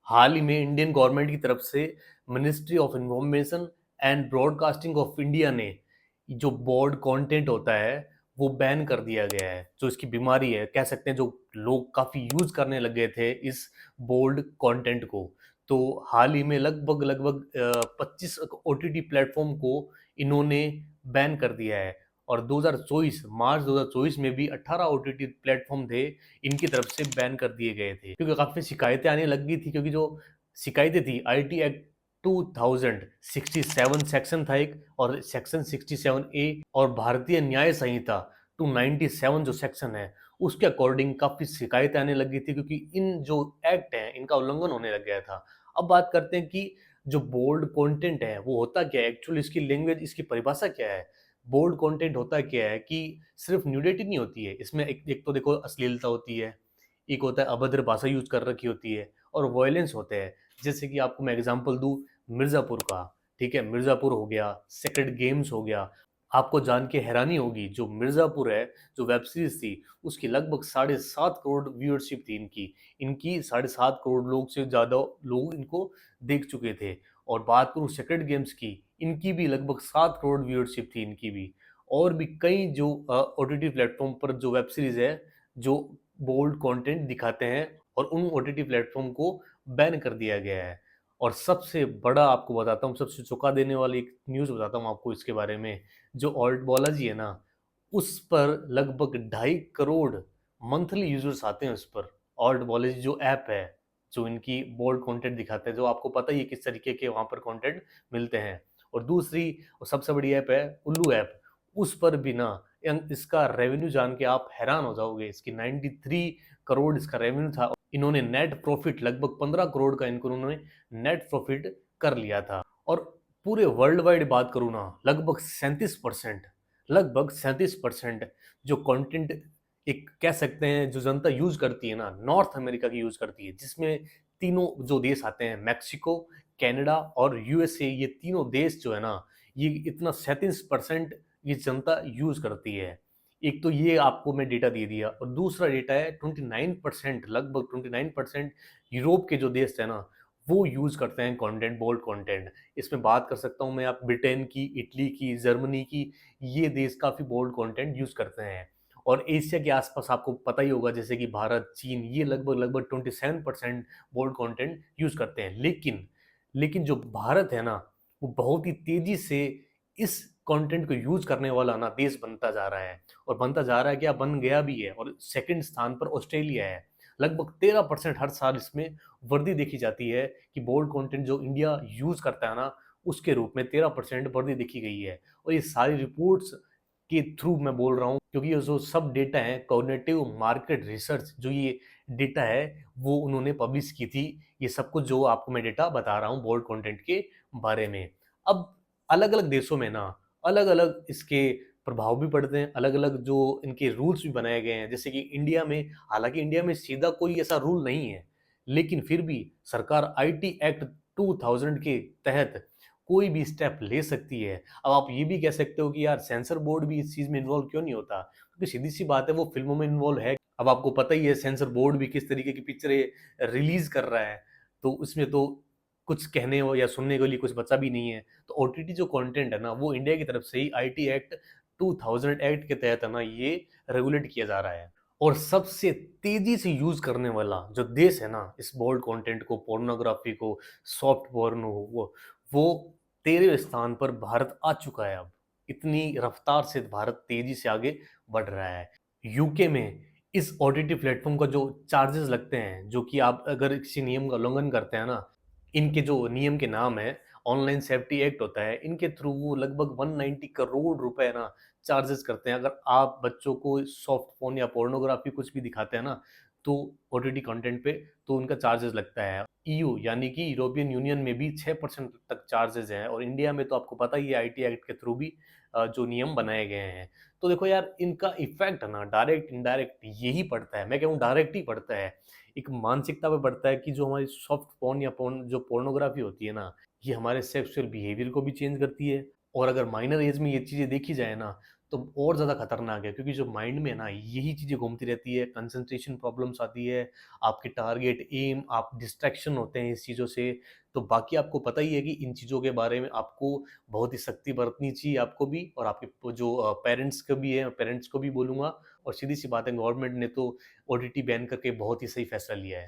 हाल ही में Indian government की तरफ से ministry of information and broadcasting of India ने जो बोर्ड कंटेंट होता है वो बैन कर दिया गया है। जो इसकी बीमारी है कह सकते हैं, जो लोग काफ़ी यूज़ करने लगे थे इस बोल्ड कंटेंट को। तो हाल ही में लगभग लगभग 25 ओटीटी प्लेटफॉर्म को इन्होंने बैन कर दिया है। और 2024 मार्च 2024 में भी 18 ओटीटी प्लेटफॉर्म थे, इनकी तरफ से बैन कर दिए गए थे, क्योंकि काफ़ी शिकायतें आने लग गई थी। क्योंकि जो शिकायतें थी, आईटी एक्ट 2067 सेक्शन था एक, और सेक्शन 67A, और भारतीय न्याय संहिता 297 जो सेक्शन है, उसके अकॉर्डिंग काफ़ी शिकायतें आने लग गई थी, क्योंकि इन जो एक्ट हैं इनका उल्लंघन होने लग गया था। अब बात करते हैं कि जो बोल्ड कंटेंट है वो होता क्या है, एक्चुअली इसकी लैंग्वेज, इसकी परिभाषा क्या है। बोल्ड कंटेंट होता क्या है कि सिर्फ न्यूडिटी नहीं होती है इसमें, एक तो देखो अश्लीलता होती है, एक होता है अभद्र भाषा यूज कर रखी होती है, और वायलेंस होते हैं। जैसे कि आपको मैं एग्जांपल दूं मिर्जापुर का, ठीक है, मिर्जापुर हो गया, सेक्रेड गेम्स हो गया। आपको जान के हैरानी होगी, जो मिर्जापुर है, जो वेब सीरीज थी, उसकी लगभग 7.5 करोड़ व्यूअरशिप थी इनकी। इनकी 7.5 करोड़ लोग से ज़्यादा लोग इनको देख चुके थे। और बात करूँ सेक्रेड गेम्स की, इनकी भी लगभग 7 करोड़ व्यूअरशिप थी इनकी भी। और भी कई जो ओटीटी प्लेटफॉर्म पर जो वेब सीरीज है जो बोल्ड कंटेंट दिखाते हैं, और उन ओटीटी प्लेटफॉर्म को बैन कर दिया गया है। और सबसे बड़ा आपको बताता हूँ, सबसे चौंका देने वाली एक न्यूज़ बताता हूँ आपको इसके बारे में। जो ऑल्ट बालाजी है ना, उस पर लगभग 2.5 करोड़ मंथली यूजर्स आते हैं उस पर। ऑल्ट बालाजी जो ऐप है, जो इनकी बोल्ड कंटेंट दिखाते हैं, जो आपको पता ही है किस तरीके के वहाँ पर कंटेंट मिलते हैं। और दूसरी और सबसे बड़ी ऐप है उल्लू ऐप, उस पर भी ना इसका रेवेन्यू जान के आप हैरान हो जाओगे। इसकी 93 करोड़ इसका रेवेन्यू था। इन्होंने नेट प्रॉफिट लगभग 15 करोड़ का इनको उन्होंने नेट प्रॉफिट कर लिया था। और पूरे वर्ल्ड वाइड बात करूँ ना, लगभग 37% जो कंटेंट एक कह सकते हैं जो जनता यूज करती है ना, नॉर्थ अमेरिका की यूज करती है, जिसमें तीनों जो देश आते हैं, मैक्सिको, कनाडा और यूएसए, ये तीनों देश जो है ना, ये इतना 37% ये जनता यूज करती है। एक तो ये आपको मैं डेटा दे दिया, और दूसरा डेटा है 29%, लगभग 29% यूरोप के जो देश है ना, वो यूज करते हैं कंटेंट, बोल्ड कंटेंट। इसमें बात कर सकता हूँ मैं, आप ब्रिटेन की, इटली की, जर्मनी की, ये देश काफी बोल्ड कंटेंट यूज करते हैं। और एशिया के आसपास आपको पता ही होगा, जैसे कि भारत, चीन, ये लगभग लगभग 27% बोल्ड कंटेंट यूज करते हैं। लेकिन जो भारत है ना, वो बहुत ही तेजी से इस कंटेंट को यूज करने वाला ना देश बनता जा रहा है। और बनता जा रहा है क्या, बन गया भी है। और सेकंड स्थान पर ऑस्ट्रेलिया है। लगभग 13% हर साल इसमें वृद्धि देखी जाती है, कि बोल्ड कंटेंट जो इंडिया यूज करता है ना, उसके रूप में 13% वृद्धि देखी गई है। और ये सारी रिपोर्ट्स के थ्रू मैं बोल रहा हूँ, क्योंकि ये जो सब डेटा है, कॉग्निटिव मार्केट रिसर्च जो ये डेटा है, वो उन्होंने पब्लिश की थी। ये सब कुछ जो आपको मैं डेटा बता रहा हूँ बोल्ड कंटेंट के बारे में। अब अलग अलग देशों में ना अलग अलग इसके प्रभाव भी पड़ते हैं, अलग अलग जो इनके रूल्स भी बनाए गए हैं। जैसे कि इंडिया में, हालांकि इंडिया में सीधा कोई ऐसा रूल नहीं है, लेकिन फिर भी सरकार आईटी एक्ट 2000 के तहत कोई भी स्टेप ले सकती है। अब आप ये भी कह सकते हो कि यार सेंसर बोर्ड भी इस चीज में इन्वॉल्व क्यों नहीं होता, क्योंकि सीधी सी बात है, वो फिल्मों में इन्वॉल्व है। अब आपको पता ही है सेंसर बोर्ड भी किस तरीके की पिक्चरें रिलीज कर रहा है, तो उसमें तो कुछ कहने हो या सुनने के लिए कुछ बचा भी नहीं है। तो ओटीटी जो कंटेंट है ना, वो इंडिया की तरफ से ही आईटी एक्ट 2000 एक्ट के तहत है ना, ये रेगुलेट किया जा रहा है। और सबसे तेजी से यूज करने वाला जो देश है ना इस बोल्ड कंटेंट को, पोर्नोग्राफी को, सॉफ्ट पोर्न हो, वो 13वें स्थान पर भारत आ चुका है अब। इतनी रफ्तार से भारत तेजी से आगे बढ़ रहा है। यूके में इस ओटीटी प्लेटफॉर्म का जो चार्जेस लगते हैं, जो कि आप अगर किसी नियम का उल्लंघन करते हैं ना, इनके जो नियम के नाम है, ऑनलाइन सेफ्टी एक्ट होता है, इनके थ्रू वो लगभग 190 करोड़ रुपए ना चार्जेस करते हैं। अगर आप बच्चों को सॉफ्ट फोन या पोर्नोग्राफी कुछ भी दिखाते हैं ना, तो ओटीटी कंटेंट पे, तो उनका चार्जेस लगता है। ईयू यानी कि यूरोपियन यूनियन में भी 6% तक चार्जेस हैं, और इंडिया में तो आपको पता ही है आईटी एक्ट के थ्रू भी जो नियम बनाए गए हैं। तो देखो यार, इनका इफेक्ट ना डायरेक्ट इनडायरेक्ट यही पड़ता है, मैं कहूँ डायरेक्ट ही पड़ता है। एक मानसिकता पे पड़ता है, कि जो हमारी सॉफ्ट पोर्न या पोर्न जो पोर्नोग्राफी होती है ना, ये हमारे सेक्सुअल बिहेवियर को भी चेंज करती है। और अगर माइनर एज में ये चीज़ें देखी जाए ना, तो और ज़्यादा खतरनाक है, क्योंकि जो माइंड में है ना यही चीज़ें घूमती रहती है, कंसंट्रेशन प्रॉब्लम्स आती है, आपके टारगेट, एम, आप डिस्ट्रैक्शन होते हैं इस चीज़ों से। तो बाकी आपको पता ही है कि इन चीज़ों के बारे में आपको बहुत ही सख्ती बरतनी चाहिए, आपको भी और आपके जो पेरेंट्स का भी है, पेरेंट्स को भी बोलूँगा। और सीधी-सी बात है, गवर्नमेंट ने तो ओटीटी बैन करके बहुत ही सही फैसला लिया है।